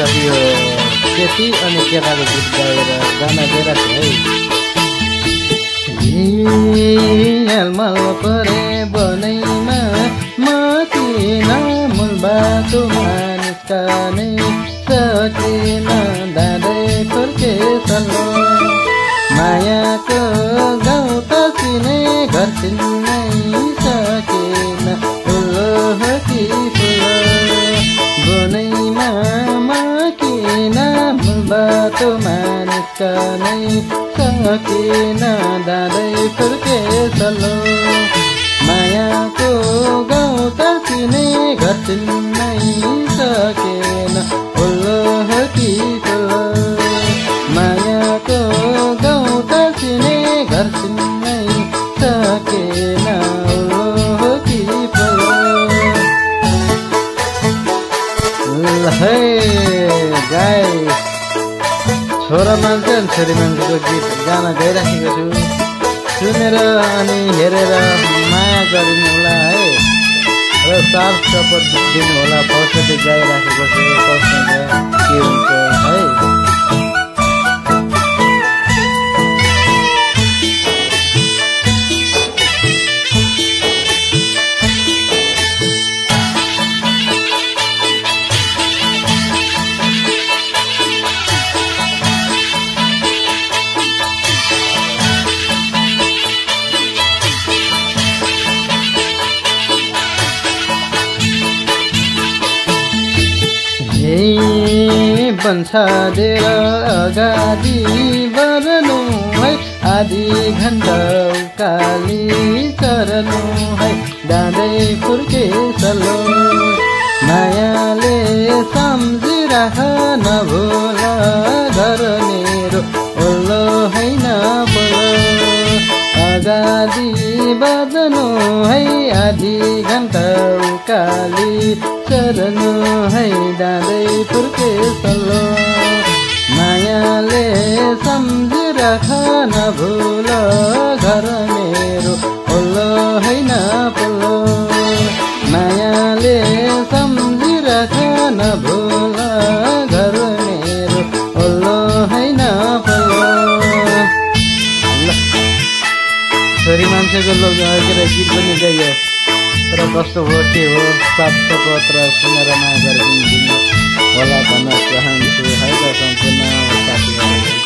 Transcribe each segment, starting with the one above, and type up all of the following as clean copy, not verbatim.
सकियो केटी अनि केटाको गीत गाएर गाना दिइरहेको है। मल परे बनैमा म किन मूल बाटोमा निस्कने सकिन दाँदै फर्के सल्लो मायाको गाउँ त चिने घर चिन्नै सकिन फुलो हो कि फुलो बनैमा म किन मूल बाटोमा निस्कनै सकिन दाँदै फर्के सल्लो मायाको गाउँ त चिने घर चिन्नै सकेन फुलो हो कि फुलो मायाको गाउँ त चिने घर चिन्नै सकेन फुलो हो कि फुलो। है गाई छोरा मान्छे अनि छोरी मान्छेको गीत गाना गाइराखेको छु। सुनेर अनि हेरेर माया गरिनु होला है र साथ सपोर्ट दिनु होला। फर्स्टै गाइराखेको छु कसमा के हुन्छ है। बन्छादेर अगाडि बढ्नु है आधी घन्टा उकाली चढ्नु है दाँदै फुर्के सल्लो मायाले सम्झिराख नभुल घर मेरो ओल्लो होइन बोलो अगाडि बढ्नु है आधी घन्टा उकाली चढ्नु है दाँदै फुर्के सल्लो मायाले सम्झिराख नभुल घर मेरो ओल्लो होइन पल्लो मायाले सम्झिराख नभुल घर मेरो ओल्लो होइन पल्लो। छोरी मान्छेको लोक के अरे गीत पनि गाइयो तर कस्तो हो के हो सात पत्र सुनेर माया गरिदिनु होला भन्न चाहन्छु है त सम्पूर्ण साथीहरू।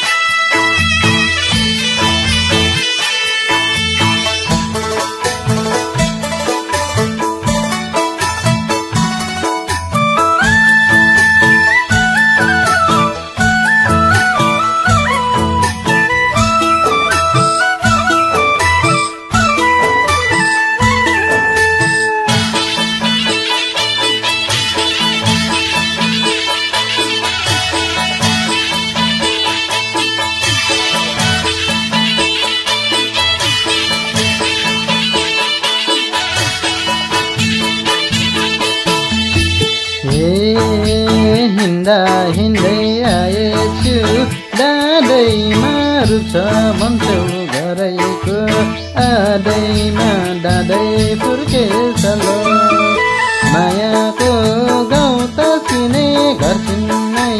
हिँड्दा हिँड्दै आएछु दाँदैमा रुछ भन्छौ घरैको आदैमा दाँदै फुर्के सल्लो मायाको गाउँ त चिने घर चिन्नै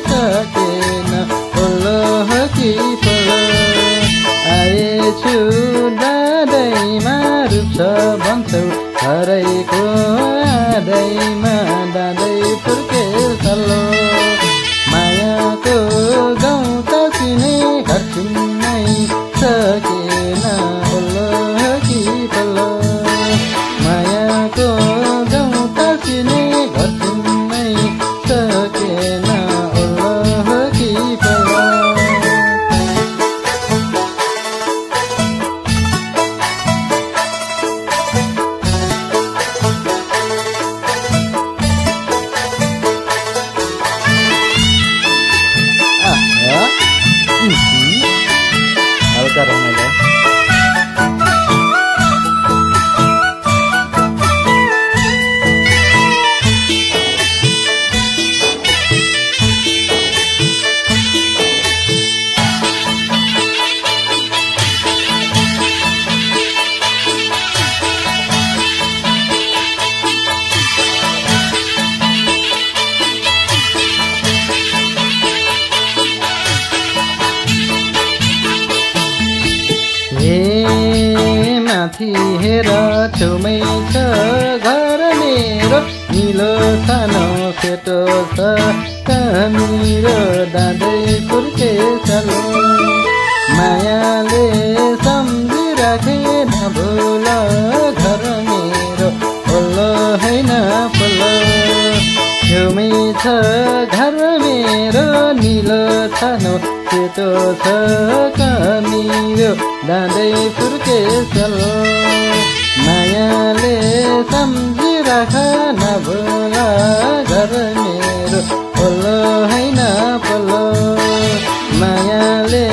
सकेन फुलो हो कि फुलो आएछु दाँदैमा रुछ भन्छौ घरैको आदैमा दाँदै फुर्के सल्लो मायाको गाउँ त चिने घर चिन्नै सकेन फुलो हो कि फुलो मायाको गाउँ त चिने घर चिन्नै सकेन फुलो हो कि फुलो। हल्का रमाइलो माथि हेर छेउमै छ घर मेरो निलो सानो सेतो छ कहाँनिर दाँदै फुर्के चलो मायाले सम्झिराखे नभुल घर मेरो पल्लो होइन पल्लो छेउमै छ घर मेरो निलो सानो सेतो छ कहाँनिर दाँदै फुर्के चलो मायाले सम्झिराख नभुल घर मेरो पल्लो होइन पल्लो मायाले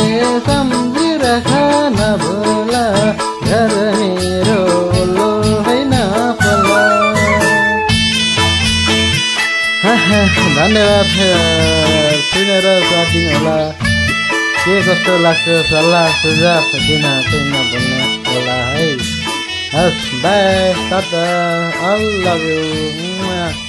सम्झिराख नभुल घर मेरो पल्लो होइन पल्लो। धन्यवाद सुनेर साथ दिनुहोला। के कस्तो लाग्छ सल्लाह सुझाव दिन चाहिँ नभुल्नु होला है। हस् by Tata, I love you.